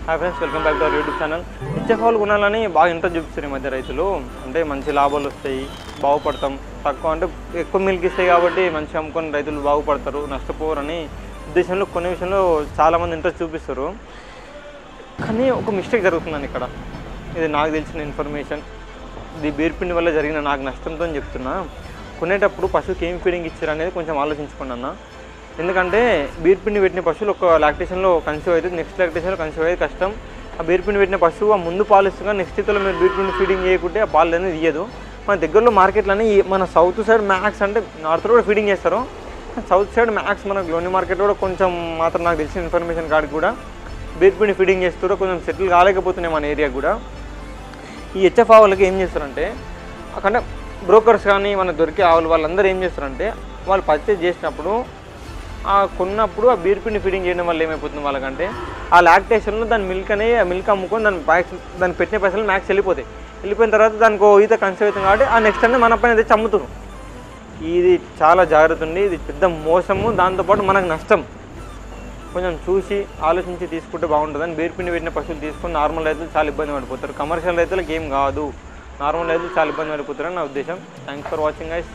Hi friends, welcome back to our YouTube channel. హెచ్ఎఫ్ఆలు కొనాలని బాగా ఇంట్రెస్ట్ చూపిస్తారు ఈ మధ్య రైతులు. అంటే మంచి లాభాలు వస్తాయి, బాగుపడతాం, తక్కువ అంటే ఎక్కువ మిల్క్ ఇస్తాయి కాబట్టి మంచిగా అమ్ముకొని రైతులు బాగుపడతారు, నష్టపోరని ఉద్దేశంలో కొన్ని విషయంలో చాలామంది ఇంట్రెస్ట్ చూపిస్తారు. కానీ ఒక మిస్టేక్ జరుగుతుందని ఇక్కడ, ఇది నాకు తెలిసిన ఇన్ఫర్మేషన్, ఇది బీర్పిండి వల్ల జరిగిన నాకు నష్టంతో చెప్తున్నా. కొనేటప్పుడు పశువుకి ఏం ఫీడింగ్ ఇచ్చారు అనేది కొంచెం ఆలోచించుకోండి అన్న. ఎందుకంటే బీర్పిండి పెట్టిన పశువులు ఒక లాక్టేషన్లో కన్సీవ్ అవుతుంది, నెక్స్ట్ లాక్టేషన్లో కన్సీవ్ అయ్యేది కష్టం. ఆ బీర్పిండి పెట్టిన పశువు ఆ ముందు పాలు ఇస్తుగా నెక్స్ట్ ఇతలో మీరు బీర్పిండి ఫీడింగ్ చేయకుంటే ఆ పాలు అనేది ఇయ్యదు. మన దగ్గరలో మార్కెట్లోనే మన సౌత్ సైడ్ మ్యాక్స్ అంటే నార్త్ కూడా ఫీడింగ్ చేస్తారు, సౌత్ సైడ్ మ్యాక్స్ మన గ్లోని మార్కెట్ కూడా కొంచెం మాత్రం నాకు తెలిసిన ఇన్ఫర్మేషన్ కాడికి కూడా బీర్పిండి ఫీడింగ్ చేస్తారో కొంచెం సెటిల్ కాలేకపోతున్నాయి మన ఏరియా కూడా. ఈ హెచ్ఎఫ్ ఆవులకి ఏం చేస్తారంటే అక్కడ బ్రోకర్స్ కానీ మన దొరికే ఆవులు వాళ్ళందరూ ఏం చేస్తారంటే వాళ్ళు పర్చేజ్ చేసినప్పుడు కొన్నప్పుడు ఆ బీర్పిండి ఫీడింగ్ చేయడం వల్ల ఏమైపోతుంది వాళ్ళకంటే ఆ లాక్టేషన్లో దాని మిల్క్ అమ్ముకొని దాన్ని పెట్టిన పైసలు మ్యాక్స్ వెళ్ళిపోయిన తర్వాత దానికి ఈత కన్సీవ్ అవుతుంది కాబట్టి ఆ నెక్స్ట్ అన్నీ మన పైన తెచ్చి అమ్ముతున్నారు. ఇది చాలా జాగ్రత్త ఉంది, ఇది పెద్ద మోసము, దాంతోపాటు మనకు నష్టం. కొంచెం చూసి ఆలోచించి తీసుకుంటే బాగుంటుందని బీర్పిండి పెట్టిన పశువులు తీసుకొని నార్మల్ రైతులు చాలా ఇబ్బంది పడిపోతారు. కమర్షియల్ రైతులకు ఏం కాదు, నార్మల్ రైతులు చాలా ఇబ్బంది పడిపోతారని నా ఉద్దేశం. Thanks for watching guys.